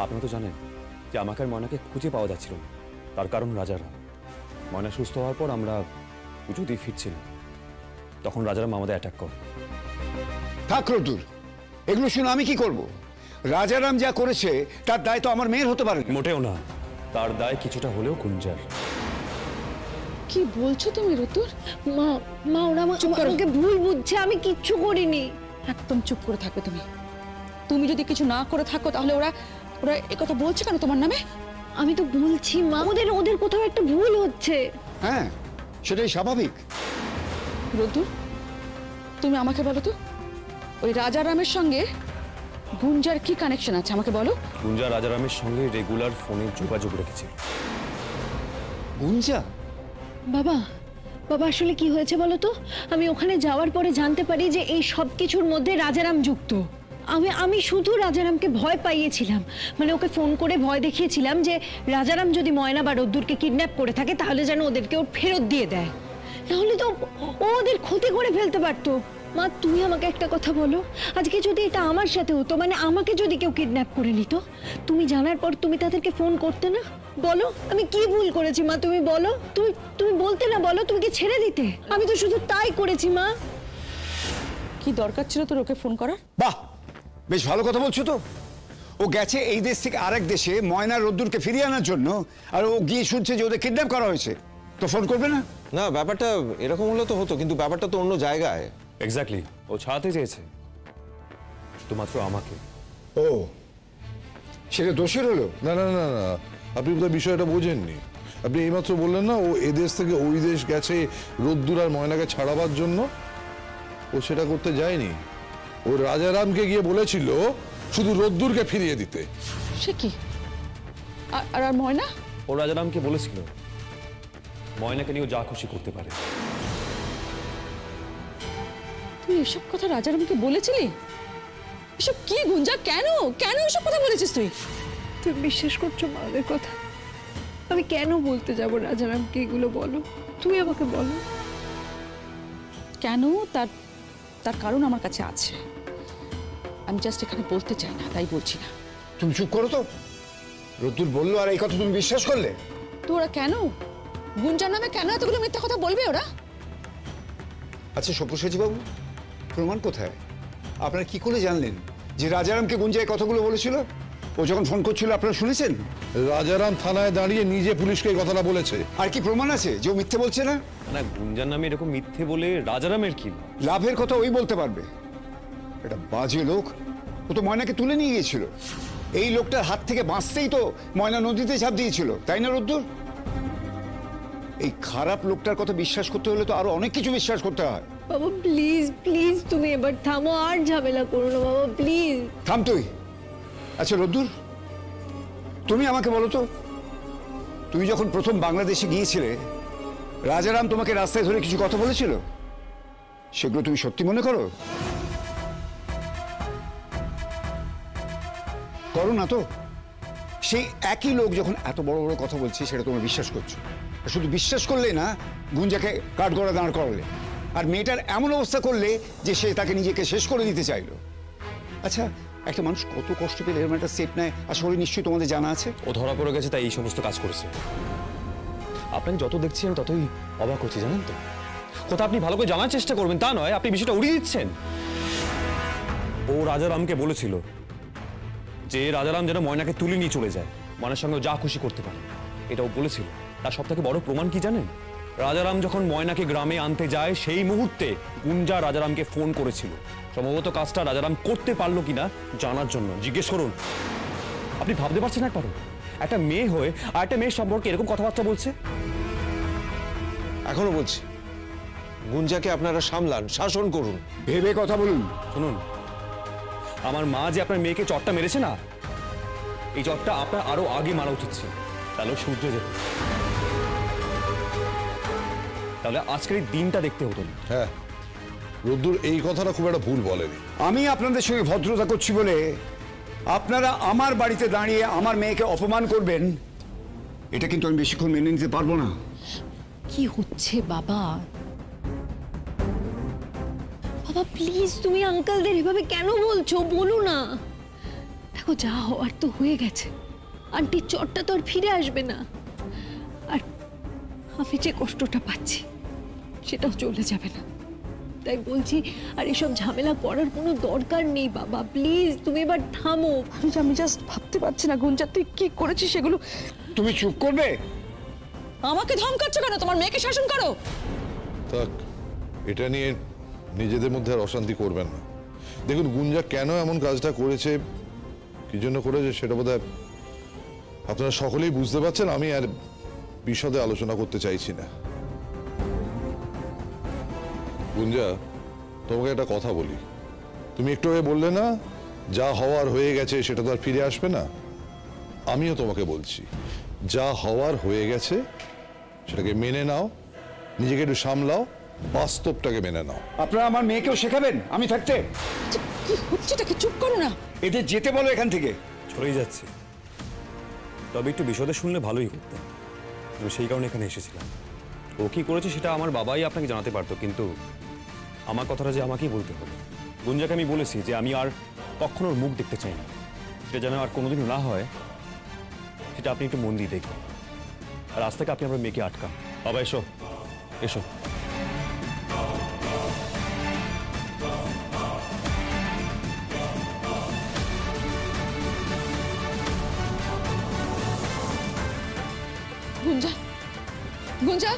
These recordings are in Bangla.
আপনি তো জানেন যে আমাকে আর ময়নাকে খুঁজে পাওয়া যাচ্ছিল না, তার কারণ রাজারাম। ময়না সুস্থ হওয়ার পর আমরা পুজো দিয়ে ফিরছিলাম, তখন রাজারাম আমাদের অ্যাটাক করে। থাক রোদ্দুর, এগুলো শুনে আমি কি করব? রাজারাম যা করেছে তার দায় তো আমার মেয়ের হতে পারে না। মোটেও না, তার দায় কিছুটা হলেও গুঞ্জার। কি বলছো তুমি রতুর? মা মা ওরা আমাকে ভুল বুঝছে, আমি কিচ্ছু করিনি। একদম চুপ করে থাকবে তুমি। তুমি যদি কিছু না করে থাকো তাহলে ওরা ওরা একথা বলছে কেন তোমার নামে? আমি তো বলছি মা, ওদের কোথাও একটা ভুল হচ্ছে। হ্যাঁ, সেটাই স্বাভাবিক। রতুর, তুমি আমাকে বলো তো, ওই রাজারামের সঙ্গে গুঞ্জার কি কানেকশন আছে আমাকে বলো। গুঞ্জা রাজারামের সঙ্গে রেগুলার ফোনে যোগাযোগ রেখেছে। গুঞ্জা? বাবা বাবা আসলে কি হয়েছে বলো তো? আমি ওখানে যাওয়ার পরে জানতে পারি যে এই সব কিছুর মধ্যে রাজারাম যুক্ত। আমি শুধু রাজারামকে ভয় পাইয়েছিলাম, মানে ওকে ফোন করে ভয় দেখিয়েছিলাম যে রাজারাম যদি ময়না বা রোদ্দুরকে কিডন্যাপ করে থাকে তাহলে যেন ওদেরকে ওর ফেরত দিয়ে দেয়, নাহলে তো ও ওদের ক্ষতি করে ফেলতে পারতো। মা তুমি আমাকে একটা কথা বলো, আজকে যদি এটা আমার সাথে হতো, মানে আমাকে যদি কেউ কিডন্যাপ করে নিত, তুমি জানার পর তুমি তাদেরকে ফোন করতে না? বলো আমি কি ভুল করেছি মা, তুমি বলো। তুমি বলতে না, বলো তুমি কি ছেড়ে দিতে? আমি তো শুধু তাই করেছি মা। কি দরকার ছিল তোর ওকে ফোন করার? বাহ, বেশ ভালো কথা বলছো তো। ও গেছে এই দেশ থেকে আরেক দেশে ময়না রোদ্দুরকে ফিরিয়ে আনার জন্য, আর ও গিয়ে শুনছে যে ওদের কিডন্যাপ করা হয়েছে, তো ফোন করবে না? না, ব্যাপারটা এরকম হলে তো হতো, কিন্তু ব্যাপারটা তো অন্য জায়গায়। এক্স্যাক্টলি, ও ছাড়াতে চেয়েছে শুধুমাত্র আমাকে। ও, সেটা দোষের হলো? না না না না, আপনি বোধহয় বিষয়টা বোঝেননি। আপনি এইমাত্র বললেন না ও এদেশ থেকে ওই দেশ গেছে রোদ্দুর আর ময়নাকে ছাড়াবার জন্য। ও সেটা করতে যায়নি, ও রাজারামকে গিয়ে বলেছিল শুধু রোদ্দুরকে ফিরিয়ে দিতে। সে কি? আর ময়না? ও রাজারামকে বলেছিল ময়নাকে নিয়ে যা খুশি করতে পারে। তুই এসব কথা রাজারামকে বলেছিলি? এসব কি গুঞ্জা? কেন কেন এসব কথা বলেছিস তুই? তুমি বিশ্বাস করছো মা ওদের কথা? আমি কেন বলতে যাব রাজারামকে এগুলো? বলো, তুমি আমাকে বলো। কেন? তার কারণ আমার কাছে আছে, আমি জাস্ট এখানে বলতে চাই না, তাই বলছি না। তুমি চুপ করো তো। রোদ্দুর বললো আর এই কথা তুমি বিশ্বাস করলে? তো ওরা কেন গুঞ্জার নামে কেন এতগুলো মিথ্যা কথা বলবে ওরা? আচ্ছা সব্যসাচী বাবু, প্রমাণ কোথায়? আপনারা কি করে জানলেন যে রাজারামকে গুঞ্জা এই কথাগুলো বলেছিল? ও যখন ফোন করছিল আপনারা শুনেছেন? রাজারাম থানায় দাঁড়িয়ে নিজে পুলিশকে এই কথাটা বলেছে। আর কি প্রমাণ আছে যে ও মিথ্যে বলছে না? না, গুঞ্জার নামে এরকম মিথ্যে বলে রাজারামের কি লাভের কথা ওই বলতে পারবে। এটা বাজে লোক, ও তো ময়নাকে তুলে নিয়ে গিয়েছিল। এই লোকটার হাত থেকে বাঁচতেই তো ময়না নদীতে ঝাঁপ দিয়েছিল, তাই না রোদ্দুর? এই খারাপ লোকটার কথা বিশ্বাস করতে হলে তো আরো অনেক কিছু বিশ্বাস করতে হয়। বাবা প্লিজ প্লিজ তুমি এবার থামো, আর ঝামেলা করো না বাবা প্লিজ। থাম তুই। আচ্ছা রোদ্দুর, তুমি আমাকে বলো তো, তুমি যখন প্রথম বাংলাদেশে গিয়েছিলে রাজারাম তোমাকে রাস্তায় ধরে কিছু কথা বলেছিল, সেগুলো তুমি সত্যি মনে করো? করো না তো? সেই একই লোক যখন এত বড় বড় কথা বলছে সেটা তোমরা বিশ্বাস করছো। শুধু বিশ্বাস করলে না, গুঞ্জাকে কাঠগড়া দাঁড় করালে, আর মেয়েটার এমন অবস্থা করলে যে সে তাকে নিজেকে শেষ করে দিতে চাইলো। আচ্ছা, একটা মানুষ কত কষ্ট পেলে এরকম একটা স্টেপ নেয় আসলে নিশ্চয়ই তোমাদের জানা আছে। ও ধরা পড়ে গেছে তাই এই সমস্ত কাজ করেছে। আপনাকে যত দেখছি আমি ততই অবাক হচ্ছি, জানেন তো? কথা আপনি ভালো করে জানার চেষ্টা করবেন তা নয়, আপনি বিষয়টা উড়িয়ে দিচ্ছেন। ও রাজারামকে বলেছিল যে রাজারাম যেন ময়নাকে তুলে নিয়ে চলে যায়, ময়নার সঙ্গে যা খুশি করতে পারে, এটাও বলেছিল। তার সব থেকে বড় প্রমাণ কি জানেন? রাজারাম যখন ময়নাকে গ্রামে আনতে যায় সেই মুহূর্তে গুঞ্জা রাজারামকে ফোন করেছিল, সম্ভবত কাজটা রাজারাম করতে পারলো কিনা জানার জন্য। জিজ্ঞেস করুন। আপনি ভাবতে পারছেন একবারও একটা মেয়ে হয়ে আর একটা মেয়ের সম্পর্কে এরকম কথাবার্তা বলছে? এখনো বলছি, গুঞ্জাকে আপনারা সামলান, শাসন করুন, ভেবে কথা বলুন। শুনুন, আমার মা যে আপনার মেয়েকে চটটা মেরেছে না, এই চটটা আপনার আরো আগে মারা উচিত ছিল, তাহলে শুধরে যেত, তাহলে আজকের এই দিনটা দেখতে হতো না। হ্যাঁ, রোদ্দুর এই কথাটা খুব একটা ভুল বলেনি। আমি আপনাদের সঙ্গে ভদ্রতা করছি বলে আপনারা আমার বাড়িতে দাঁড়িয়ে আমার মেয়েকে অপমান করবেন, এটা কিন্তু আমি বেশিক্ষণ মেনে নিতে পারবো না। কি হচ্ছে বাবা? বাবা প্লিজ তুমি আঙ্কেলদের এভাবে কেন বলছো? বলো না। দেখো যা হওয়ার তো হয়ে গেছে, আন্টির চটটা তো আর ফিরে আসবে না, আর আমি যে কষ্টটা পাচ্ছি সেটাও চলে যাবে না। তাই বলছি, আর এসব ঝামেলা করার কোনো দরকার নেই বাবা, প্লিজ তুমি এবার থামো। আমি জাস্ট ভাবতে পারছি না গুঞ্জা তুই কি করেছিস সেগুলো। তুমি চুপ করবে? আমাকে ধমকাচ্ছ কেন? তোমার মেয়েকে শাসন করো। থাক, এটা নিয়ে নিজেদের মধ্যে আর অশান্তি করবেন না। দেখুন, গুঞ্জা কেন এমন কাজটা করেছে, কি জন্য করেছে, সেটা বোধহয় আপনারা সকলেই বুঝতে পারছেন। আমি আর বিশদে আলোচনা করতে চাইছি না। গুঞ্জা, তোমাকে একটা কথা বলি। তুমি একটু আগে বললে না, যা হওয়ার হয়ে গেছে সেটা তো আর ফিরে আসবে না। আমিও তোমাকে বলছি, যা হওয়ার হয়ে গেছে সেটাকে মেনে নাও, নিজেকে একটু সামলাও, বাস্তবটাকে মেনে নাও। আপনারা আমার মেয়েকেও শেখাবেন আমি থাকতে? কি হচ্ছেটাকে? চুপ করো না। এদের যেতে বলো এখান থেকে। চলেই যাচ্ছে, তবে একটু বিশদে শুনলে ভালোই হতো। আমি সেই কারণে এখানে এসেছিলাম। ও কি করেছে সেটা আমার বাবাই আপনাকে জানাতে পারতো, কিন্তু আমার কথাটা যে আমাকেই বলতে হলো। গুঞ্জাকে আমি বলেছি যে আমি আর কখনো ওর মুখ দেখতে চাই না, সেটা যেন আর কোনোদিনও না হয়, সেটা আপনি একটু মন দিয়ে দেখবেন। আর আজ থেকে আপনি আপনার মেয়েকে আটকান। বাবা এসো, এসো। গুঞ্জা, গুঞ্জা,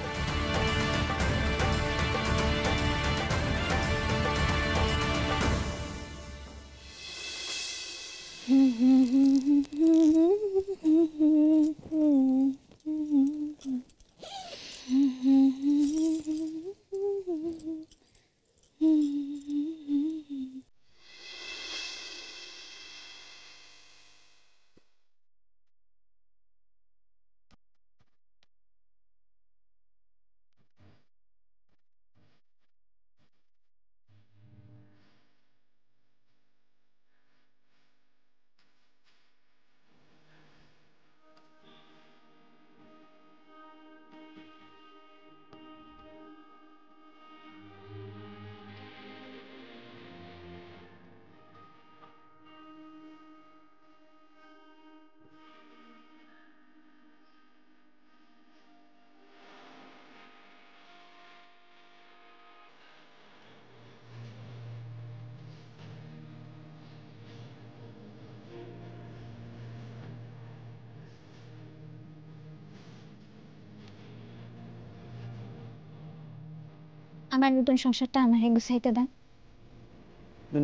আমার নতুন সংসারটা আমাকে গুছাইতে দেন।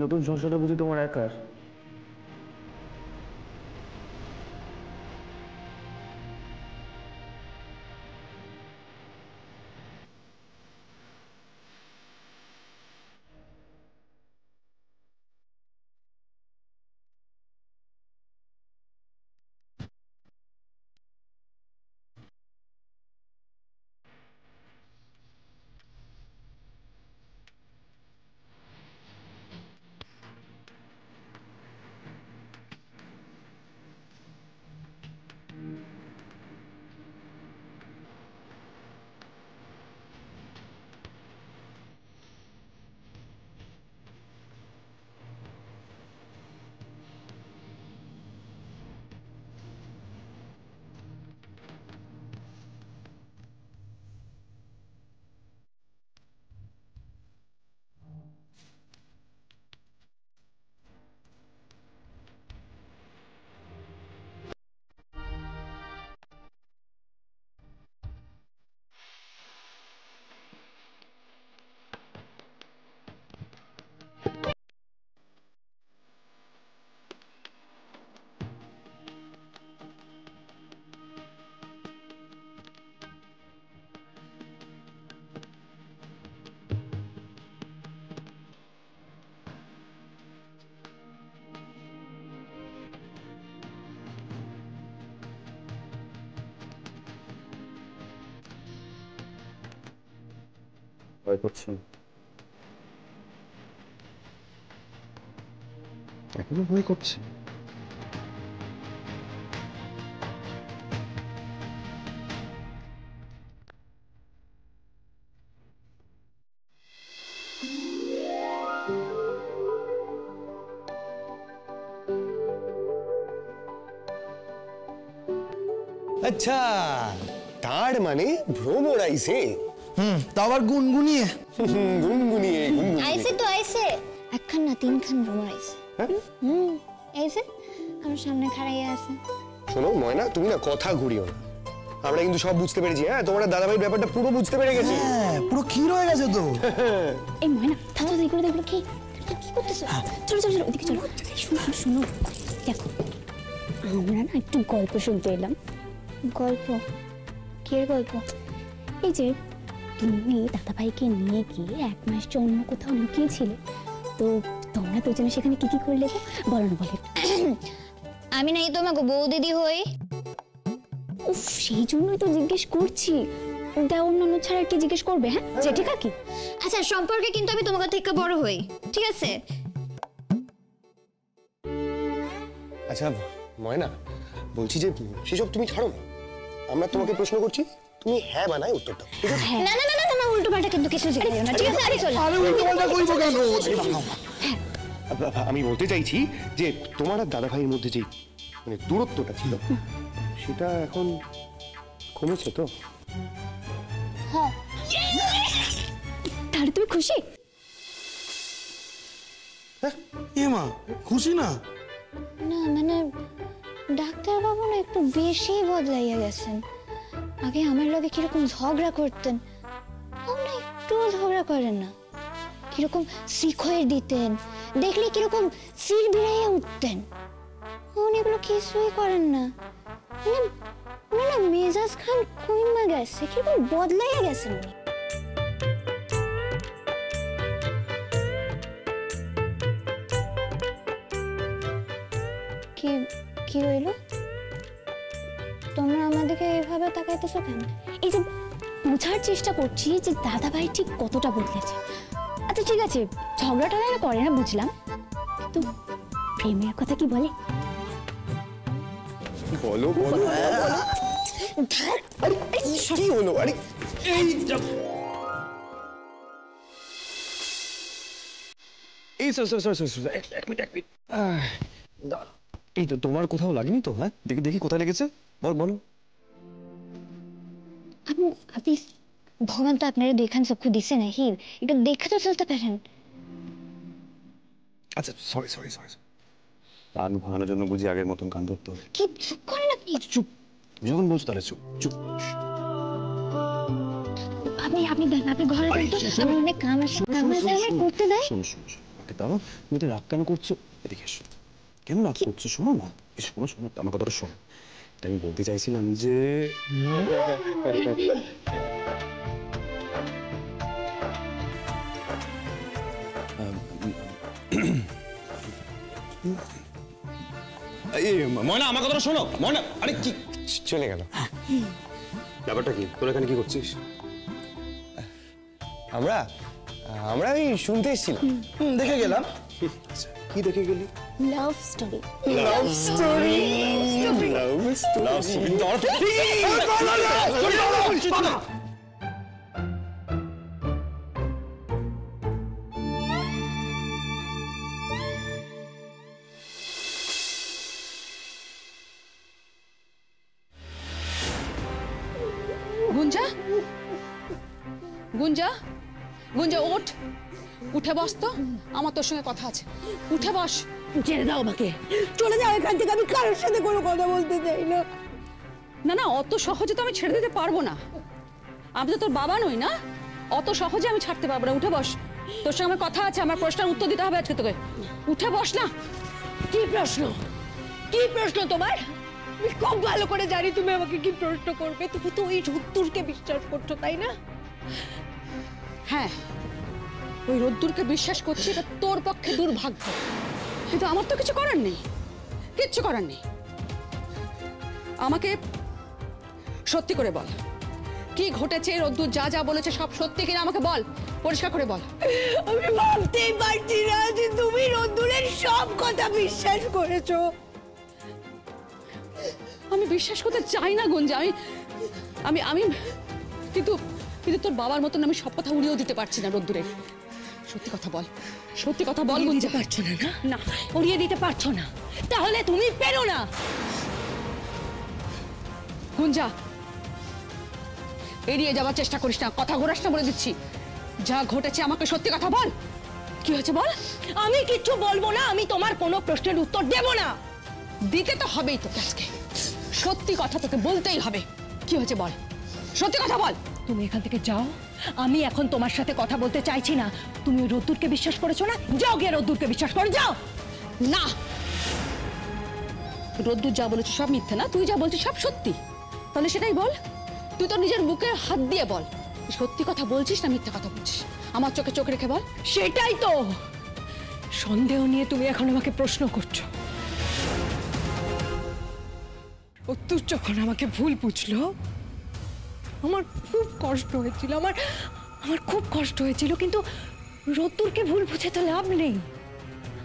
নতুন সংসারটা বুঝি তোমার একার? ভয় করছেন? এখনো ভয় করছে? আচ্ছা, তার মানে ভ্রমর আইছে। তা আবার গুনগুনিয়ে গুনগুনিয়ে আইছে তো আইছে, একখান না তিনখান ভ্রমর আইছে। আইছে আমার সামনে খাড়াইয়া আছে। শোনো ময়না, তুমি না কথা ঘুরিও না। আমরা কিন্তু সব বুঝতে পেরেছি। হ্যাঁ, তোমার দাদাভাইয়ের ব্যাপারটা পুরো বুঝতে পেরে গেছি। হ্যাঁ, পুরো ক্ষীর হয়ে গেছে তো। এই ময়না থামো, দেখো দেখো কি কি করতেছো? চলো চলো চলো ওদিকে চলো। শুনো শুনো, দেখো আমরা না একটু গল্প শুনতে এলাম। গল্প? কির গল্প? এই যে তুমি দাদাভাইকে নিয়ে গিয়ে 1 মাস অন্য কোথাও লুকিয়েছিলে, তো তোমরা দুজনে সেখানে কি কি করলে বলো না, বলে। আমি নাই তোমাকে বউ দিদি হই। উফ, সেই জন্যই তো জিজ্ঞেস করছি। দেওর নানু ছাড়া কি জিজ্ঞেস করবে? হ্যাঁ, জেঠি কাকি। আচ্ছা, সম্পর্কে কিন্তু আমি তোমাকে থেকে বড় হই, ঠিক আছে? আচ্ছা ময়না, বলছি যে সেসব তুমি ছাড়ো না। আমরা তোমাকে প্রশ্ন করছি, তুমি হ্যাঁ বা নাই উত্তর দাও। না না না না, উল্টো পাল্টা কিন্তু কিছু জিজ্ঞেস না, ঠিক আছে? আরে চলো। আরে উল্টো পাল্টা কইবো কেন? আমি বলতে চাইছি যে তোমার আর দাদা ভাইয়ের মধ্যে যে মানে দূরত্বটা ছিল, সেটা এখন কমেছে তো? হ্যাঁ। তাহলে তুমি খুশি? এ মা, খুশি না? না মানে ডাক্তার বাবু না একটু বেশি বদলাইয়া গেছেন। আগে আমার লগে কিরকম ঝগড়া করতেন, এখন না একটু ঝগড়া করেন না। কিরকম শিখয়ে দিতেন, দেখলে কিরকম সির বিড়াইয়া উঠতেন। এখন এগুলো কিছুই করেন না। মানে না মেজাজ খান কইমা গেছে, কিরকম বদলাইয়া গেছেন উনি। কি কি হইল? তোমরা আমাদেরকে এভাবে তাকাইতেছো কেন? এই যে বোঝার চেষ্টা করছি যে দাদাভাই ঠিক কতটা বদলেছে। আচ্ছা ঠিক আছে, ঝগড়াটা করে না বুঝলাম, তো প্রেমের কথা কি বলে? বলো বলো কি হলো? আরে এই এক মিনিট এই তো, তোমার কোথাও লাগেনি তো? হ্যাঁ, দেখি দেখি কোথায় লেগেছে, বলো। আপনি ভগবান তো আপনারা দেখান চক্ষু দিছে না, হির এটা দেখে তো চলতে পারেন। আচ্ছা সরি কান ভাঙানোর জন্য বুঝি আগের মতন কান ধরতে হবে? কি চুপ করেন আপনি? চুপ, যখন বলছো তাহলে চুপ। আপনি দেন, আপনি ঘরে দেন তো, আমার অনেক কাম আছে, আমার করতে দেয়। শোনো ওকে দাও, তুমি তো রাগ কেন করছো? এদিকে এসো। কেন রাগ করছো? শোনো না, শোনো আমার কথাটা শোনো। আমি বলতে চাইছিলাম যে ময়না, আমার কথাটা শোনো। ময়না, আরে কি চলে গেল? ব্যাপারটা কি? তোর এখানে কি করছিস? আমরা ওই শুনতে এসেছিলাম। দেখে গেলাম। কি দেখে গেলি? Love story. Love story. Gunja ওঠ, উঠে বস তো, আমার তোর সঙ্গে কথা আছে। উঠে বস। ছেড়ে দাও আমাকে, চলে যাও এখান থেকে, আমি কারোর সাথে কোনো কথা বলতে চাই না। না অত সহজে তো আমি ছেড়ে দিতে পারবো না। আমি তো তোর বাবা নই না, অত সহজে আমি ছাড়তে পারবো না। উঠে বস, তোর সঙ্গে আমার কথা আছে, আমার প্রশ্নের উত্তর দিতে হবে আজকে তোকে। উঠে বস না। কি প্রশ্ন তোমার? আমি খুব ভালো করে জানি তুমি আমাকে কি প্রশ্ন করবে। তুমি তো ওই রোদ্দুরকে বিশ্বাস করছো, তাই না? হ্যাঁ, ওই রোদ্দুরকে বিশ্বাস করছি, এটা তোর পক্ষে দুর্ভাগ্য, কিন্তু আমার তো কিচ্ছু করার নেই। আমাকে সত্যি করে বল, কি ঘটেছে? রোদ্দুর যা বলেছে সব সত্যি কিনা আমাকে বল, পরিষ্কার করে বল। আমি ভাবতেই পারছি না যে তুমি রোদ্দুরের সব কথা বিশ্বাস করেছো। আমি বিশ্বাস করতে চাই না গুঞ্জা, আমি কিন্তু তোর বাবার মতন আমি সব কথা উড়িয়েও দিতে পারছি না রোদ্দুরের। সত্যি কথা বল গুঞ্জা। পারছো না? না, উড়িয়ে দিতে পারছো না, তাহলে তুমি পেরো না। গুঞ্জা, এড়িয়ে যাওয়ার চেষ্টা করিস না, কথা ঘোরাস না বলে দিচ্ছি। যা ঘটেছে আমাকে সত্যি কথা বল, কি হয়েছে বল। আমি কিচ্ছু বলবো না, আমি তোমার কোনো প্রশ্নের উত্তর দেব না। দিতে তো হবেই তোকে আজকে, সত্যি কথা তোকে বলতেই হবে। কি হয়েছে বল, সত্যি কথা বল। তুমি এখান থেকে যাও, আমি এখন তোমার সাথে কথা বলতে চাইছি না। তুমি ওই রোদ্দুরকে বিশ্বাস করেছো না, যাও গিয়ে রোদ্দুরকে বিশ্বাস করে যাও। না, রোদ্দুর যা বলেছিস সব মিথ্যে না, তুই যা বলছিস সব সত্যি। তাহলে সেটাই বল, তুই তো নিজের বুকে হাত দিয়ে বল, সত্যি কথা বলছিস না মিথ্যা কথা বলছিস। আমার চোখে চোখ রেখে বল। সেটাই তো, সন্দেহ নিয়ে তুমি এখন আমাকে প্রশ্ন করছো। রোদ্দুর যখন আমাকে ভুল বুঝলো, আমার খুব কষ্ট হয়েছিল, আমার খুব কষ্ট হয়েছিল, কিন্তু রোদ্দুরকে ভুল বুঝে তো লাভ নেই।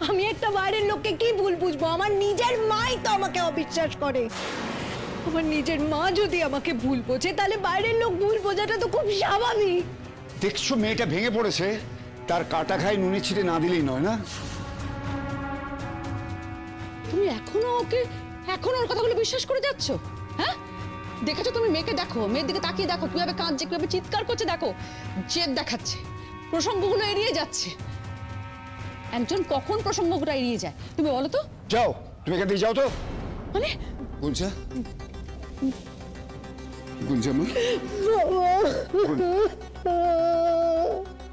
আমি একটা বাইরের লোককে কি ভুল বুঝবো? আমার নিজের মাই তো আমাকে অবিশ্বাস করে। আমার নিজের মা যদি আমাকে ভুল বোঝে, তাহলে বাইরের লোক ভুল বোঝাটা তো খুব স্বাভাবিক। দেখছো মেয়েটা ভেঙে পড়েছে, তার কাটা খাই নুনে ছিটে না দিলেই নয় না। তুমি এখনো ওর কথাগুলো বিশ্বাস করে যাচ্ছ? হ্যাঁ, দেখেছো তুমি মেয়েকে, দেখো মেয়ের দিকে তাকিয়ে দেখো, কিভাবে কাঁদছে, কিভাবে চিৎকার করছে, দেখো জেদ দেখাচ্ছে, প্রসঙ্গগুলো এড়িয়ে যাচ্ছে। একজন কখন প্রসঙ্গগুলো এড়িয়ে যায় তুমি বলো তো? যাও, তুমি এখান থেকে যাও তো। মানে গুঞ্জা, গুঞ্জা মা,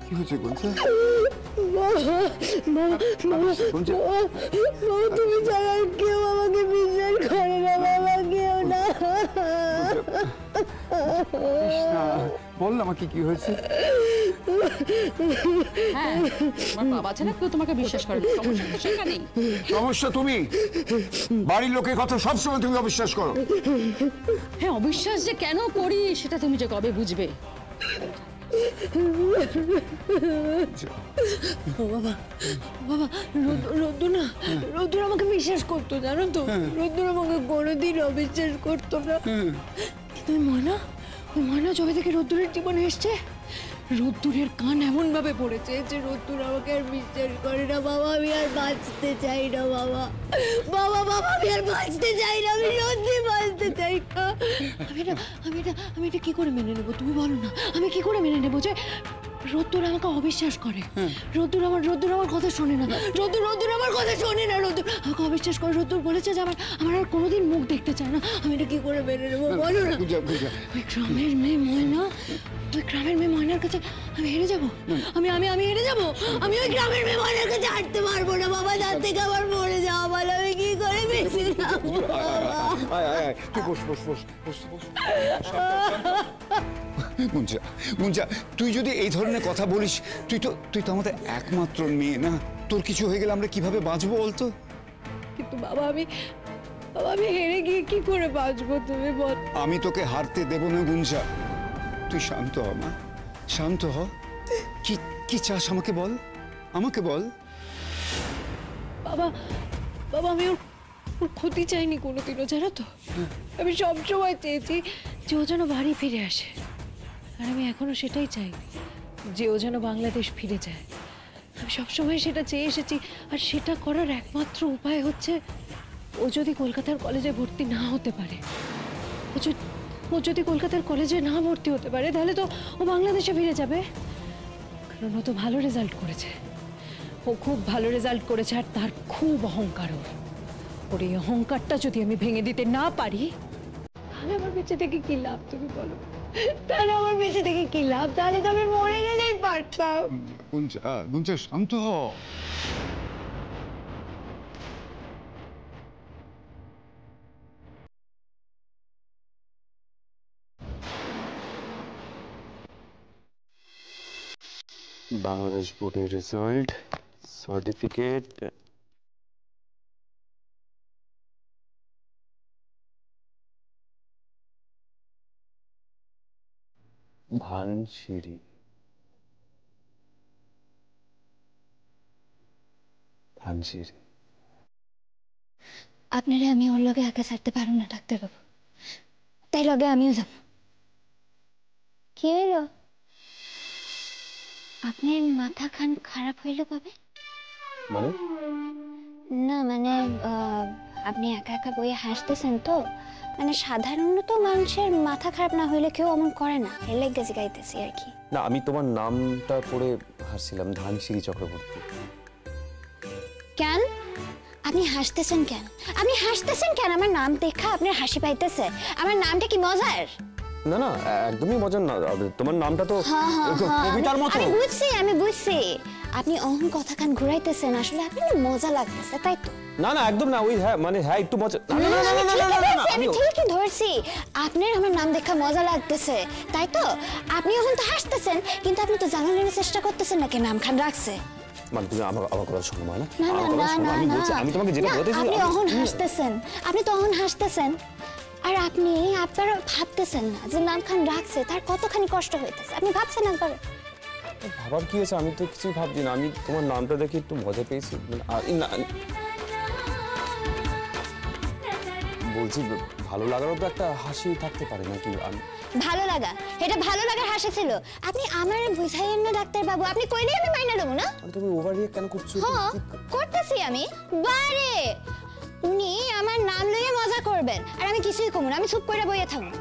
কি হয়েছে গুঞ্জা? গুঞ্জা, তুমি ছাড়া কেউ আমাকে বিশ্বাস করে না বাবা, কেউ না। বল আমাকে কি হয়েছে। হ্যাঁ, আমার বাবা ছাড়া কেউ তোমাকে বিশ্বাস করে না, সমস্যা তো সেখানেই। সমস্যা তুমি, বাড়ির লোকের কথা সবসময় তুমি অবিশ্বাস করো। হ্যাঁ, অবিশ্বাস যে কেন করি সেটা তুমি যে কবে বুঝবে। বাবা, বাবা, রোদ্দুর আমাকে বিশ্বাস করতো, জানো তো? রোদ্দুর আমাকে কোনোদিন অবিশ্বাস করতো না। কিন্তু ওই ময়না যবে থেকে রোদ্দুরের জীবনে এসছে, রোদ্দুরের কান এমন ভাবে পড়েছে যে রোদ্দুর আমাকে আর বিশ্বাস করে না। বাবা, আমি আর বাঁচতে চাই না বাবা, বাবা, বাবা, আমি আর বাঁচতে চাই না, আমি সত্যি বাঁচতে চাই না। আমি এটা কি করে মেনে নেবো তুমি বলো না? আমি কি করে মেনে নেবো যে রোদ্দুর আমাকে অবিশ্বাস করে? রোদ্দুর আমার কথা শোনে না, রোদ্দুর আমার কথা শোনে না, রোদ্দুর আমাকে অবিশ্বাস করে। রোদ্দুর বলেছে যে আমার আর কোনোদিন মুখ দেখতে চায় না। আমি এটা কি করে মেনে নেবো বলো না? ওই গ্রামের মেয়ে ময়নার কাছে আমি হেরে যাবো? আমি হেরে যাবো? আমি ওই গ্রামের মেয়ে ময়নার কাছে হাঁটতে পারবো না বাবা, যার থেকে আমার মরে যাওয়া ভালো। আমি কি করে বেঁচে যাবো? গুঞ্জা, তুই যদি এই ধরনের কথা বলিস, তুই তো আমাদের একমাত্র মেয়ে না। তোর কিছু হয়ে গেলে আমরা কিভাবে বাঁচবো বলতো? কিন্তু বাবা, আমি হেরে গিয়ে কি করে বাঁচবো তুমি বল? আমি তোকে হারতে দেব না গুঞ্জা, তুই শান্ত হ মা, শান্ত হ। কি চাস আমাকে বল, আমাকে বল। বাবা, আমি ওর ক্ষতি চাইনি কোনোদিনও, জানো তো? আমি সবসময় চেয়েছি যে ও যেন বাড়ি ফিরে আসে, আর আমি এখনো সেটাই চাই, যে ও যেন বাংলাদেশ ফিরে যায়। আমি সবসময় সেটা চেয়ে এসেছি, আর সেটা করার একমাত্র উপায় হচ্ছে ও যদি কলকাতার কলেজে ভর্তি না হতে পারে, ও যদি কলকাতার কলেজে না ভর্তি হতে পারে, তাহলে তো ও বাংলাদেশে ফিরে যাবে। কারণ ও তো ভালো রেজাল্ট করেছে, ও খুব ভালো রেজাল্ট করেছে, আর তার খুব অহংকার। ওর এই অহংকারটা যদি আমি ভেঙে দিতে না পারি, তাহলে আমার বেঁচে থেকে কি লাভ তুমি বলো? তাহলে আমার বেঁচে থেকে কি লাভ? তাহলে তো আমি মরে গেলেই পারতাম। গুঞ্জা শান্ত হ। বাংলাদেশ বোর্ডের রেজাল্ট, সার্টিফিকেট, ধানসিঁড়ি। আপনারা আমি ওর লগে একা ছাড়তে পারবো না ডাক্তারবাবু, তাই লগে আমিও যাব। কি হইল? আপনার মাথা খান খারাপ হইল কবে? মানে? না মানে আপনি একা একা বইয়ে হাসতেছেন তো, মানে সাধারণত মানুষের মাথা খারাপ না হইলে কেউ অমন করে না, এর লেগে গাইতেছি আর কি। না আমি তোমার নামটা পড়ে হাসছিলাম, ধানসিঁড়ি চক্রবর্তী। কেন আপনি হাসতেছেন কেন? আপনি হাসতেছেন কেন? আমার নাম দেখা আপনার হাসি পাইতেছে? আমার নামটা কি মজার? না না একদমই মজার না, তোমার নামটা তো কবিতার মতো। আমি বুঝছি আপনি অহং কথা কান ঘুরাইতেছেন, আসলে আপনার মজা লাগতেছে তাই তো? না না একদম না, ওই হ্যাঁ মানে হ্যাঁ একটু মজা। আমি ঠিকই ধরছি, আপনার আমার নাম দেখা মজা লাগতেছে তাই তো? আপনি এখন তো হাসতেছেন, কিন্তু আপনি তো জানানোর চেষ্টা করতেছেন নাকি নাম খান রাখছে। মানে তুমি আমার কথা শোনো মানে আমি তোমাকে যেটা বলতে আপনি অহন হাসতেছেন, আপনি তো অহন হাসতেছেন, আর আপনি আপনার ভাবতেছেন না যে নাম খান রাখছে তার কতখানি কষ্ট হইতেছে, আপনি ভাবছেন একবার? ভাবার কি আছে, আমি তো কিছুই ভাবছি না, আমি তোমার নামটা দেখে একটু মজা পেয়েছি। বলছি ভালো লাগারও তো একটা হাসি থাকতে পারে নাকি? ভালো লাগা, এটা ভালো লাগার হাসি ছিল। আপনি আমারে বুঝাইয়েন না ডাক্তার বাবু, আপনি কইলেই আমি মাইনা দেবো না। তুমি ওভার রিঅ্যাক্ট কেন করছো? হ্যাঁ করতেছি আমি। বারে উনি আমার নাম লইয়া মজা করবেন আর আমি কিছুই কমু না, আমি চুপ করে বইয়া থাকবো।